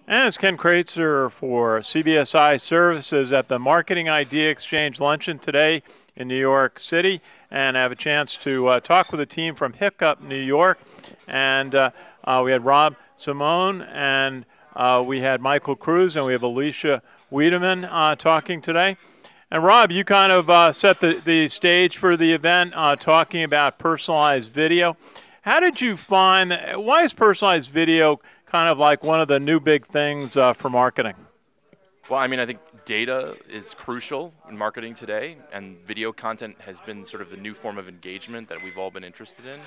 And it's Ken Kraetzer for CBSI Services at the Marketing Idea Exchange luncheon today in New York City. And I have a chance to talk with a team from Hiccup, New York. And we had Rob Simone, and we had Michael Cruz, and we have Alicia Wiedemann talking today. And Rob, you kind of set the stage for the event talking about personalized video. How did you find, why is personalized video kind of like one of the new big things for marketing? Well, I mean, I think data is crucial in marketing today, and video content has been sort of the new form of engagement that we've all been interested in.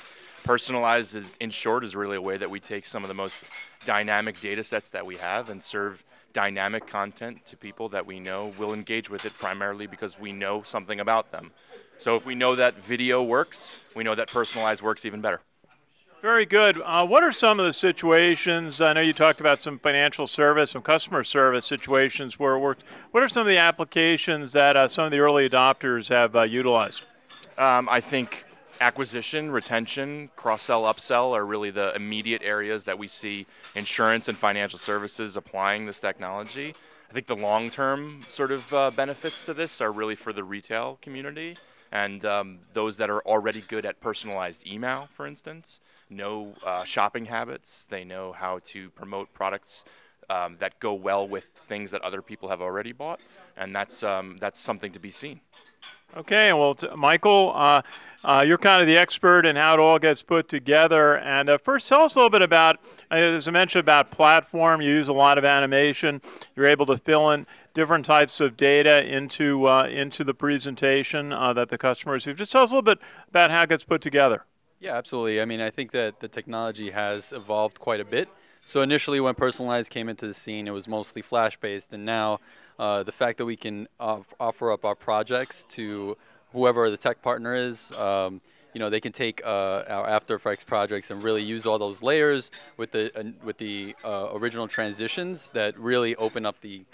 Personalized, in short, is really a way that we take some of the most dynamic data sets that we have and serve dynamic content to people that we know will engage with it primarily because we know something about them. So if we know that video works, we know that personalized works even better. Very good. What are some of the situations, I know you talked about some financial service, some customer service situations where it works. What are some of the applications that some of the early adopters have utilized? I think acquisition, retention, cross-sell, upsell are really the immediate areas that we see insurance and financial services applying this technology. I think the long-term sort of benefits to this are really for the retail community and those that are already good at personalized email, for instance, know shopping habits. They know how to promote products that go well with things that other people have already bought, and that's something to be seen. Okay, well, Michael, you're kind of the expert in how it all gets put together. And first, tell us a little bit about, as I mentioned, about platform. You use a lot of animation. You're able to fill in different types of data into the presentation that the customers receive. Just tell us a little bit about how it gets put together. Yeah, absolutely. I mean, I think that the technology has evolved quite a bit. So initially when personalized came into the scene, it was mostly flash-based, and now the fact that we can offer up our projects to whoever the tech partner is, you know, they can take our After Effects projects and really use all those layers with the original transitions that really open up the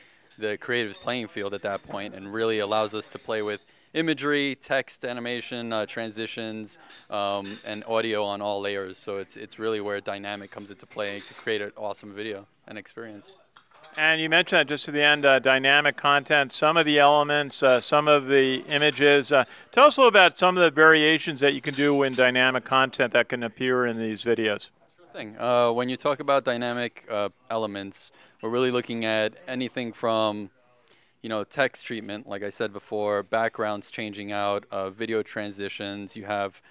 creative playing field at that point, and really allows us to play with imagery, text, animation, transitions, and audio on all layers. So it's really where dynamic comes into play to create an awesome video and experience. And you mentioned that just at the end, dynamic content, some of the elements, some of the images. Tell us a little about some of the variations that you can do in dynamic content that can appear in these videos. Sure thing. When you talk about dynamic elements, we're really looking at anything from, you know, text treatment, like I said before, backgrounds changing out, video transitions. You have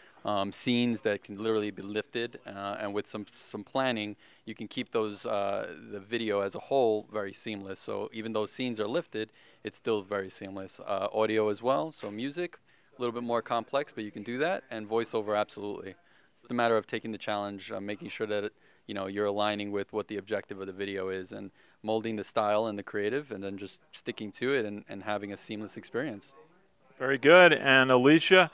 scenes that can literally be lifted, and with some planning, you can keep those the video as a whole very seamless. So even though scenes are lifted, it's still very seamless. Audio as well, so music, a little bit more complex, but you can do that, and voiceover, absolutely. It's a matter of taking the challenge, making sure that you know, you're aligning with what the objective of the video is, and molding the style and the creative, and then just sticking to it and having a seamless experience. Very good. And Alicia,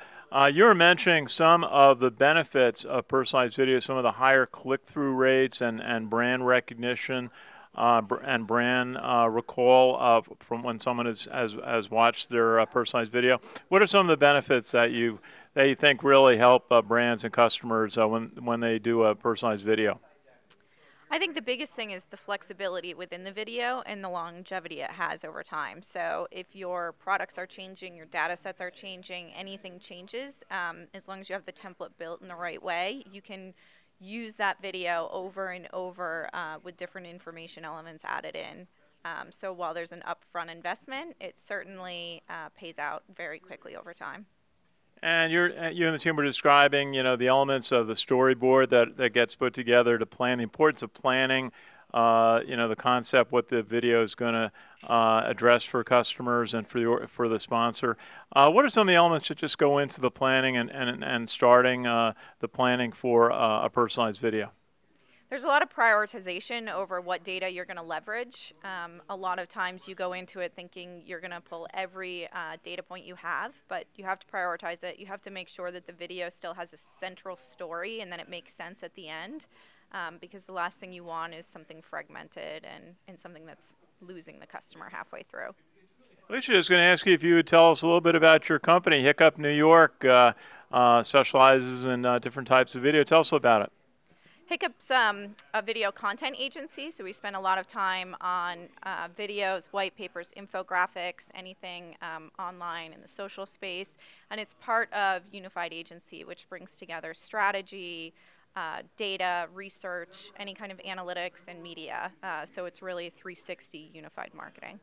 you were mentioning some of the benefits of personalized video, some of the higher click-through rates and brand recognition and brand recall from when someone has watched their personalized video. What are some of the benefits that you think really help brands and customers when they do a personalized video? I think the biggest thing is the flexibility within the video and the longevity it has over time. So if your products are changing, your data sets are changing, anything changes, as long as you have the template built in the right way, you can use that video over and over with different information elements added in. So while there's an upfront investment, it certainly pays out very quickly over time. And you and the team were describing, you know, the elements of the storyboard that gets put together to plan, the importance of planning, you know, the concept, what the video is going to address for customers and for the sponsor. What are some of the elements that just go into the planning and starting the planning for a personalized video? There's a lot of prioritization over what data you're going to leverage. A lot of times you go into it thinking you're going to pull every data point you have, but you have to prioritize it. You have to make sure that the video still has a central story and then it makes sense at the end, because the last thing you want is something fragmented and something that's losing the customer halfway through. Alicia, I was going to ask you if you would tell us a little bit about your company. Hiccup New York specializes in different types of video. Tell us about it. Hiccup's a video content agency, so we spend a lot of time on videos, white papers, infographics, anything online in the social space. And it's part of Unified Agency, which brings together strategy, data, research, any kind of analytics, and media. So it's really 360 unified marketing.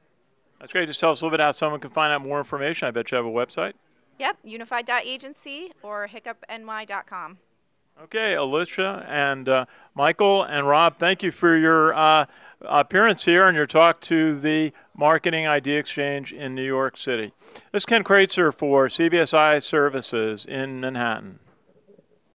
That's great. Just tell us a little bit how someone can find out more information. I bet you have a website. Yep, unified.agency or hiccupny.com. Okay, Alicia and Michael and Rob, thank you for your appearance here and your talk to the Marketing Idea Exchange in New York City. This is Ken Kraetzer for CBSI Services in Manhattan.